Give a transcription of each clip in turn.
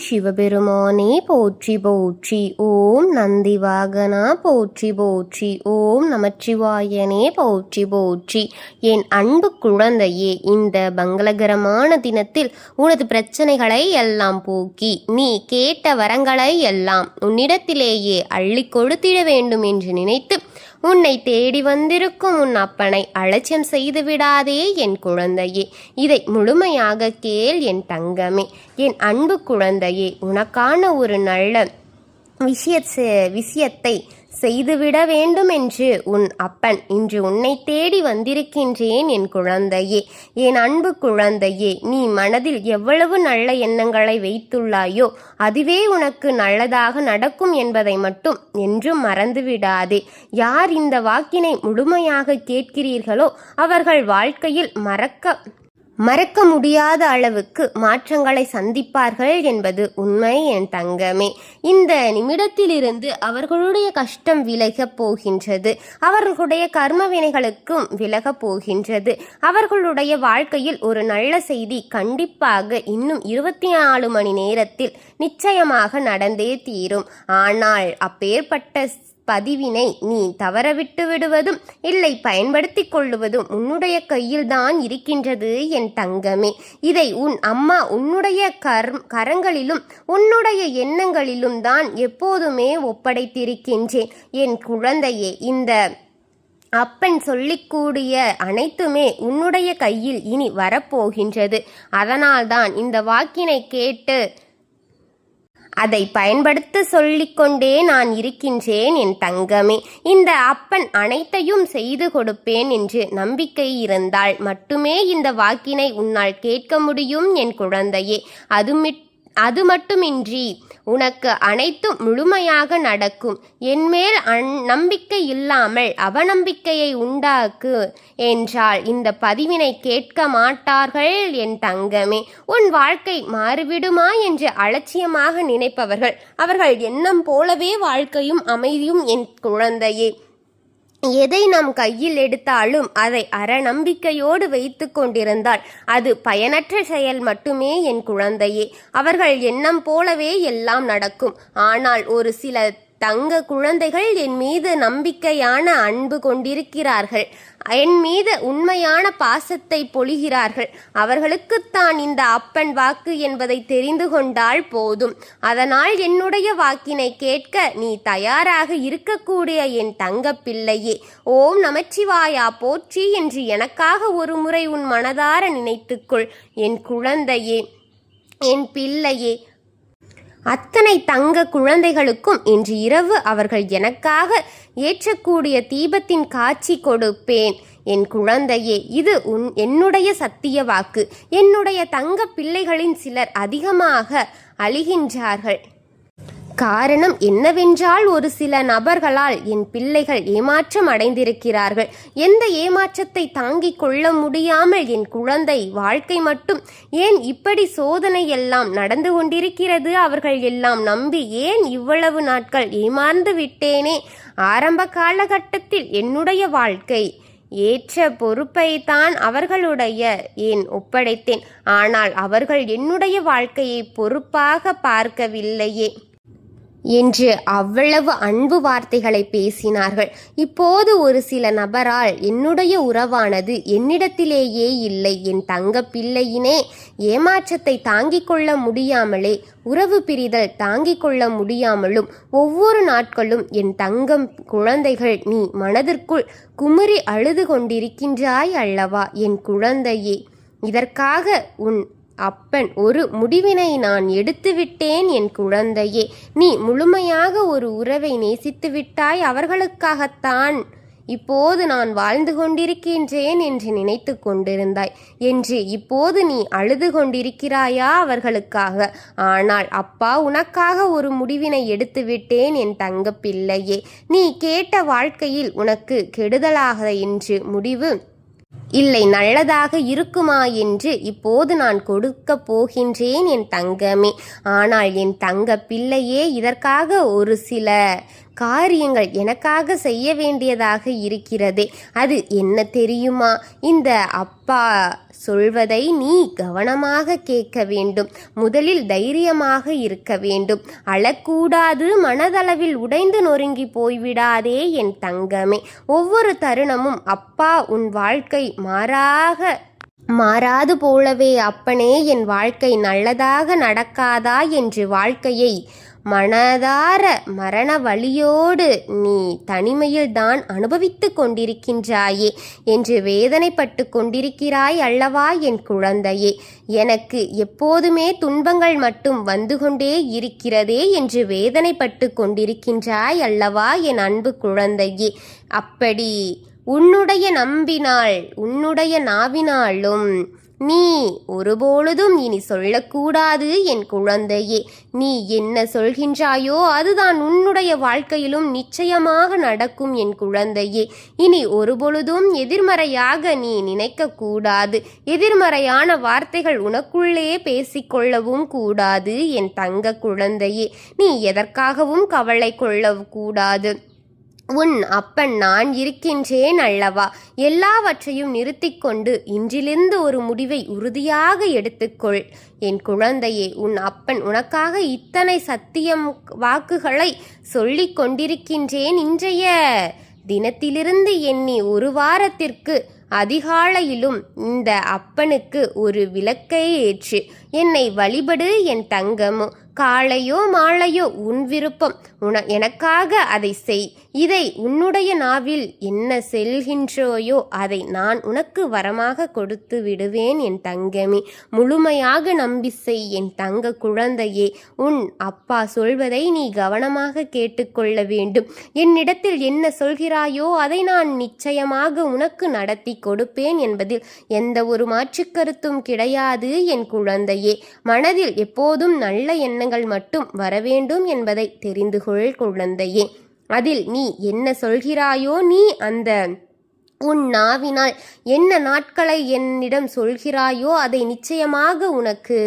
சிவபெருமானே போற்றி போற்றி. ஓம் நந்திவாகனா போற்றி போற்றி. ஓம் நமச்சிவாயனே போற்றி போற்றி. என் அன்பு குழந்தையே, இந்த மங்களகரமான தினத்தில் உனது பிரச்சனைகளை எல்லாம் போக்கி நீ கேட்ட வரங்களை எல்லாம் உன்னிடத்திலேயே அள்ளி கொடுத்திட வேண்டும் என்று நினைத்து உன்னை தேடி வந்திருக்கும் உன் அப்பனை அலட்சியம் செய்து விடாதே என் குழந்தையே. இதை முழுமையாக கேள் என் தங்கமே, என் அன்பு குழந்தையே. உனக்கான ஒரு நல்ல விஷயத்தை செய்துவிட வேண்டும் என்று உன் அப்பன் இன்று உன்னை தேடி வந்திருக்கின்றேன் என் குழந்தையே. என் அன்பு குழந்தையே, நீ மனதில் எவ்வளவு நல்ல எண்ணங்களை வைத்துள்ளாயோ அதுவே உனக்கு நல்லதாக நடக்கும் என்பதை மட்டும் என்றும் மறந்துவிடாதே. யார் இந்த வாக்கினை முழுமையாக கேட்கிறீர்களோ அவர்கள் வாழ்க்கையில் மறக்க முடியாத அளவுக்கு மாற்றங்களை சந்திப்பார்கள் என்பது உண்மை என் தங்கமே. இந்த நிமிடத்திலிருந்து அவர்களுடைய கஷ்டம் விலகப் போகின்றது, அவர்களுடைய கர்ம வினைகளுக்கும் விலகப் போகின்றது. அவர்களுடைய வாழ்க்கையில் ஒரு நல்ல செய்தி கண்டிப்பாக இன்னும் 24 மணி நேரத்தில் நிச்சயமாக நடந்தே தீரும். ஆனால் அப்பேற்பட்ட பதிவினை நீ தவறவிட்டு விடுவதும் இல்லை பயன்படுத்தி கொள்ளுவதும் உன்னுடைய கையில்தான் இருக்கின்றது என் தங்கமே. இதை உன் அம்மா உன்னுடைய கரங்களிலும் உன்னுடைய எண்ணங்களிலும் தான் எப்போதுமே ஒப்படைத்திருக்கின்றேன் என் குழந்தையே. இந்த அப்பன் சொல்லிக்கூடிய அனைத்துமே உன்னுடைய கையில் இனி வரப்போகின்றது. அதனால்தான் இந்த வாக்கினை கேட்டு அதை பயன்படுத்த சொல்லிக்கொண்டே நான் இருக்கின்றேன் என் தங்கமே. இந்த அப்பன் அனைத்தையும் செய்து கொடுப்பேன் என்று நம்பிக்கை இருந்தால் மட்டுமே இந்த வாக்கினை உன்னால் கேட்க முடியும் என் குழந்தையே. அது மட்டுமின்றி உனக்கு அனைத்தும் முழுமையாக நடக்கும். என்மேல் நம்பிக்கை இல்லாமல் அவநம்பிக்கையை உண்டாக்கு என்றால் இந்த பதிவினை கேட்க மாட்டார்கள் என் தங்கமே. உன் வாழ்க்கை மாறிவிடுமா என்று அலட்சியமாக நினைப்பவர்கள் அவர்கள் எண்ணம் போலவே வாழ்க்கையும் அமைதியும் என் குழந்தையே. எதை நாம் கையில் எடுத்தாலும் அதை அறநம்பிக்கையோடு வைத்து கொண்டிருந்தால் அது பயனற்ற செயல் மட்டுமே என் குழந்தையே. அவர்கள் எண்ணம் போலவே எல்லாம் நடக்கும். ஆனால் ஒரு சில தங்க குழந்தைகள் என் மீது நம்பிக்கையான அன்பு கொண்டிருக்கிறார்கள், என் மீது உண்மையான பாசத்தை பொழிகிறார்கள். அவர்களுக்குத்தான் இந்த அப்பன் வாக்கு என்பதை தெரிந்து கொண்டால் போதும். அதனால் என்னுடைய வாக்கினை கேட்க நீ தயாராக இருக்கக்கூடிய என் தங்க பிள்ளையே. ஓம் நமச்சிவாயா போற்றி என்று எனக்காக ஒரு முறை உன் மனதார நினைத்துக்கொள் என் குழந்தையே, என் பிள்ளையே. அத்தனை தங்க குழந்தைகளுக்கும் இன்று இரவு அவர்கள் எனக்காக ஏற்றக்கூடிய தீபத்தின் காட்சி கொடுப்பேன் என் குழந்தையே. இது என்னுடைய சத்திய வாக்கு. என்னுடைய தங்க பிள்ளைகளின் சிலர் அதிகமாக அழிகின்றார்கள். காரணம் என்னவென்றால் ஒரு சில நபர்களால் என் பிள்ளைகள் ஏமாற்றம் அடைந்திருக்கிறார்கள். எந்த ஏமாற்றத்தை தாங்கிக் கொள்ள முடியாமல் என் குழந்தை வாழ்க்கை மட்டும் ஏன் இப்படி சோதனை எல்லாம் நடந்து கொண்டிருக்கிறது, அவர்கள் எல்லாம் நம்பி ஏன் இவ்வளவு நாட்கள் ஏமாந்து விட்டேனே. ஆரம்ப காலகட்டத்தில் என்னுடைய வாழ்க்கை ஏற்ற பொறுப்பை தான் அவர்களுடைய ஏன் ஒப்படைத்தேன். ஆனால் அவர்கள் என்னுடைய வாழ்க்கையை பொறுப்பாக பார்க்கவில்லையே என்று அவ்வளவு அன்பு வார்த்தைகளை பேசினார்கள். இப்போது ஒரு சில நபரால் என்னுடைய உறவானது என்னிடத்திலேயே இல்லை. என் தங்க பிள்ளையினே, ஏமாற்றத்தை தாங்கிக் கொள்ள முடியாமலே, உறவு பிரிதல் தாங்கிக் கொள்ள முடியாமலும் ஒவ்வொரு நாட்களும் என் தங்கம் குழந்தைகள் நீ மனதிற்குள் குமுறி அழுது கொண்டிருக்கின்றாய் அல்லவா என் குழந்தையே. இதற்காக உன் அப்பன் ஒரு முடிவினை நான் எடுத்துவிட்டேன் என் குழந்தையே. நீ முழுமையாக ஒரு உறவை நேசித்து விட்டாய். அவர்களுக்காகத்தான் இப்போது நான் வாழ்ந்து கொண்டிருக்கின்றேன் என்று நினைத்து கொண்டிருந்தாய் என்று இப்போது நீ அழுது கொண்டிருக்கிறாயா அவர்களுக்காக. ஆனால் அப்பா உனக்காக ஒரு முடிவினை எடுத்து விட்டேன் என் தங்க பிள்ளையே. நீ கேட்ட வாழ்க்கையில் உனக்கு கெடுதலாக என்று முடிவு இல்லை, நல்லதாக இருக்குமா என்று இப்போது நான் கொடுக்க போகின்றேன் என் தங்கமே. ஆனால் என் தங்க பிள்ளையே, இதற்காக ஒரு சில காரியங்கள் எனக்காக செய்ய வேண்டியதாக இருக்கிறதே. அது என்ன தெரியுமா? இந்த அப்பா சொல்வதை நீ கவனமாக கேட்க வேண்டும். முதலில் தைரியமாக இருக்க வேண்டும். அழக்கூடாது, மனதளவில் உடைந்து நொறுங்கி போய்விடாதே என் தங்கமே. ஒவ்வொரு தருணமும் அப்பா உன் வாழ்க்கை மாறாது போலவே அப்பனே என் வாழ்க்கை நல்லதாக நடக்காதா என்று வாழ்க்கையை மனதார மரண வலியோடு நீ தனிமையில்தான் அனுபவித்து கொண்டிருக்கின்றாயே என்று வேதனைப்பட்டு கொண்டிருக்கிறாய் அல்லவா என் குழந்தையே. எனக்கு எப்போதுமே துன்பங்கள் மட்டும் வந்து கொண்டே இருக்கிறதே என்று வேதனைப்பட்டு கொண்டிருக்கின்றாய் அல்லவா என் அன்பு குழந்தையே. அப்படி உன்னுடைய நாவினாலும் நீ ஒருபொழுதும் இனி சொல்லக்கூடாது என் குழந்தையே. நீ என்ன சொல்கின்றாயோ அதுதான் உன்னுடைய வாழ்க்கையிலும் நிச்சயமாக நடக்கும் என் குழந்தையே. இனி ஒருபொழுதும் எதிர்மறையாக நீ நினைக்கக்கூடாது. எதிர்மறையான வார்த்தைகள் உனக்குள்ளே பேசிக்கொள்ளவும் கூடாது என் தங்க குழந்தையே. நீ எதற்காகவும் கவலை கொள்ளக்கூடாது. உன் அப்பன் நான் இருக்கின்றேன் அல்லவா. எல்லாவற்றையும் நிறுத்திக்கொண்டு இன்றிலிருந்து ஒரு முடிவை உறுதியாக எடுத்துக்கொள் என் குழந்தையே. உன் அப்பன் உனக்காக இத்தனை சத்தியம் வாக்குகளை சொல்லிக் கொண்டிருக்கின்றேன். இன்றைய தினத்திலிருந்து எண்ணி ஒரு வாரத்திற்கு அதிகாலையிலும் இந்த அப்பனுக்கு ஒரு விளக்கை ஏற்று என்னை வழிபடு என் தங்கமோ. காலையோ மாலையோ உன் விருப்பம். எனக்காக அதை செய். இதை உன்னுடைய நாவில் என்ன செல்கின்றோயோ அதை நான் உனக்கு வரமாக கொடுத்து விடுவேன் என் தங்கமே. முழுமையாக நம்பி செய் என் தங்க குழந்தையே. உன் அப்பா சொல்வதை நீ கவனமாக கேட்டுக்கொள்ள வேண்டும். என்னிடத்தில் என்ன சொல்கிறாயோ அதை நான் நிச்சயமாக உனக்கு நடத்தி கொடுப்பேன் என்பதில் எந்த ஒரு மாற்றுக்கருத்தும் கிடையாது என் குழந்தையே. மனதில் எப்போதும் நல்ல எண்ணங்கள் மட்டும் வரவேண்டும் என்பதை தெரிந்து கொள் குழந்தையே. அதில் நீ என்ன சொல்கிறாயோ, நீ அந்த உன் நாவினால் என்ன நாட்களை என்னிடம் சொல்கிறாயோ அதை நிச்சயமாக உனக்கு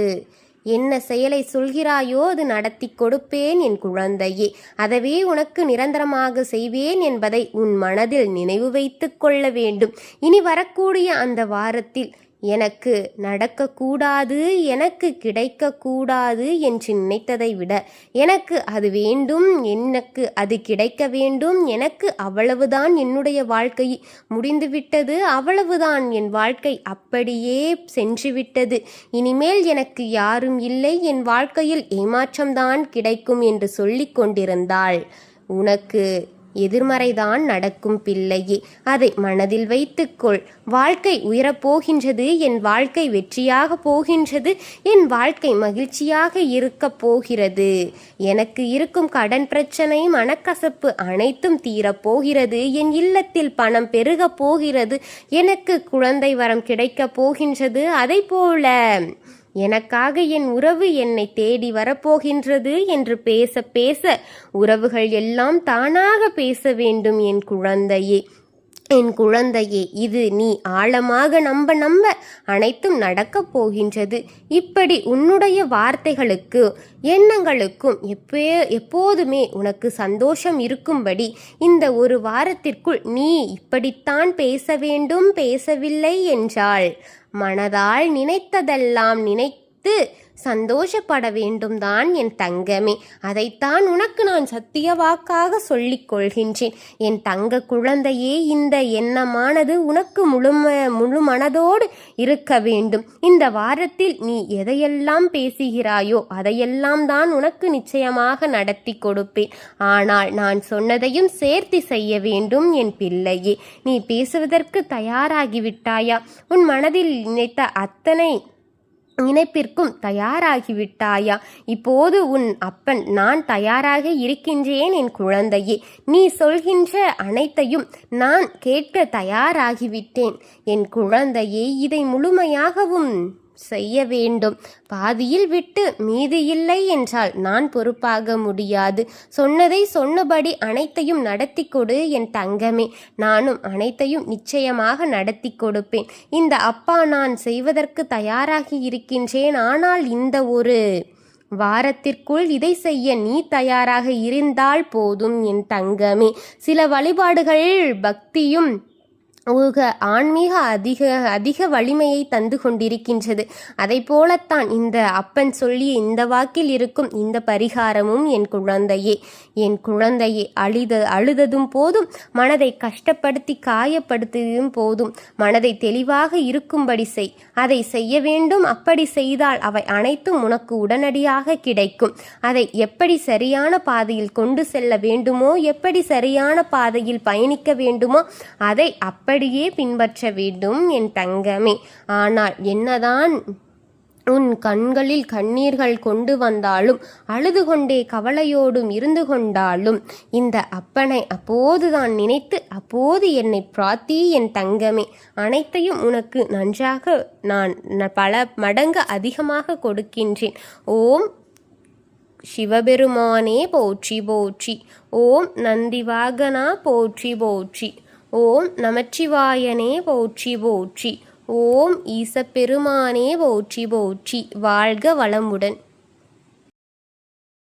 என்ன செயலை சொல்கிறாயோ அது நடத்தி கொடுப்பேன் என் குழந்தையே. அதவே உனக்கு நிரந்தரமாக செய்வேன் என்பதை உன் மனதில் நினைவு வைத்து கொள்ள வேண்டும். இனி வரக்கூடிய அந்த வாரத்தில் எனக்கு நடக்கக்கூடாது, எனக்கு கிடைக்கக்கூடாது என்று நினைத்ததை விட எனக்கு அது வேண்டும், எனக்கு அது கிடைக்க வேண்டும், எனக்கு அவ்வளவுதான் என்னுடைய வாழ்க்கை முடிந்துவிட்டது, அவ்வளவுதான் என் வாழ்க்கை அப்படியே சென்றுவிட்டது, இனிமேல் எனக்கு யாரும் இல்லை, என் வாழ்க்கையில் ஏமாற்றம்தான் கிடைக்கும் என்று சொல்லிக் கொண்டிருந்தாள் உனக்கு எதிர்மறைதான் நடக்கும் பிள்ளையே. அதை மனதில் வைத்துக்கொள். வாழ்க்கை உயரப்போகின்றது, என் வாழ்க்கை வெற்றியாக போகின்றது, என் வாழ்க்கை மகிழ்ச்சியாக இருக்கப் போகிறது. எனக்கு இருக்கும் கடன் பிரச்சனை, மனக்கசப்பு அனைத்தும் தீரப்போகிறது. என் இல்லத்தில் பணம் பெருகப் போகிறது. எனக்கு குழந்தை வரம் கிடைக்கப் போகின்றது. அதை போல எனக்காக என் உறவு என்னை தேடி வரப்போகின்றது என்று பேச பேச உறவுகள் எல்லாம் தானாக பேச வேண்டும் என் குழந்தையே. என் குழந்தையே, இது நீ ஆழமாக நம்ப அனைத்தும் நடக்கப் போகின்றது. இப்படி உன்னுடைய வார்த்தைகளுக்கு எண்ணங்களுக்கும் எப்போதுமே உனக்கு சந்தோஷம் இருக்கும்படி இந்த ஒரு வாரத்திற்குள் நீ இப்படித்தான் பேச வேண்டும். பேசவில்லை என்றால் மனதால் நினைத்ததெல்லாம் நினைத்து சந்தோஷப்பட வேண்டும் தான் என் தங்கமே. அதைத்தான் உனக்கு நான் சத்திய வாக்காக சொல்லிக் கொள்கின்றேன் என் தங்க குழந்தையே. இந்த எண்ணமானது உனக்கு முழு மனதோடு இருக்க வேண்டும். இந்த வாரத்தில் நீ எதையெல்லாம் பேசுகிறாயோ அதையெல்லாம் தான் உனக்கு நிச்சயமாக நடத்தி கொடுப்பேன். ஆனால் நான் சொன்னதையும் சேர்த்து செய்ய வேண்டும் என் பிள்ளையே. நீ பேசுவதற்கு தயாராகிவிட்டாயா? உன் மனதில் நினைத்த அத்தனை நினைப்பிற்கும் தயாராகிவிட்டாயா? இப்போது உன் அப்பன் நான் தயாராக இருக்கின்றேன் என் குழந்தையே. நீ சொல்கின்ற அனைத்தையும் நான் கேட்க தயாராகிவிட்டேன் என் குழந்தையே. இதை முழுமையாகவும் செய்ய வேண்டும். பாதியில் விட்டு மீது இல்லை என்றால் நான் பொறுப்பாக முடியாது. சொன்னதை சொன்னபடி அனைத்தையும் நடத்தி கொடு என் தங்கமே. நானும் அனைத்தையும் நிச்சயமாக நடத்தி கொடுப்பேன். இந்த அப்பா நான் செய்வதற்கு தயாராகி இருக்கின்றேன். ஆனால் இந்த ஒரு வாரத்திற்குள் இதை செய்ய நீ தயாராக இருந்தால் போதும் என் தங்கமே. சில வழிபாடுகள் பக்தியும் ஆன்மீக அதிக வலிமையை தந்து கொண்டிருக்கின்றது. அதை போலத்தான் இந்த அப்பன் சொல்லிய இந்த வாக்கில் இருக்கும் இந்த பரிகாரமும். என் குழந்தையே அழுததும் போதும், மனதை கஷ்டப்படுத்தி காயப்படுத்தியதும் போதும். மனதை தெளிவாக இருக்கும்படி செய். அதை செய்ய வேண்டும். அப்படி செய்தால் அவை அனைத்தும் உனக்கு உடனடியாக கிடைக்கும். அதை எப்படி சரியான பாதையில் கொண்டு செல்ல வேண்டுமோ, எப்படி சரியான பாதையில் பயணிக்க வேண்டுமோ அதை அப்படியே பின்பற்ற வேண்டும் என் தங்கமே. ஆனால் என்னதான் உன் கண்களில் கண்ணீர்கள் கொண்டு வந்தாலும், அழுது கொண்டே கவலையோடும் இருந்து கொண்டாலும், இந்த அப்பனை அப்போதுதான் நினைத்து அப்போது என்னை பிரார்த்தி என் தங்கமே. அனைத்தையும் உனக்கு நன்றாக நான் பல மடங்கு அதிகமாக கொடுக்கின்றேன். ஓம் சிவபெருமானே போற்றி போற்றி. ஓம் நந்திவாகனா போற்றி போற்றி. ஓம் நமச்சிவாயனே போற்றி போற்றி. ஓம் ஈசப்பெருமானே போற்றி போற்றி. வாழ்க வளமுடன்.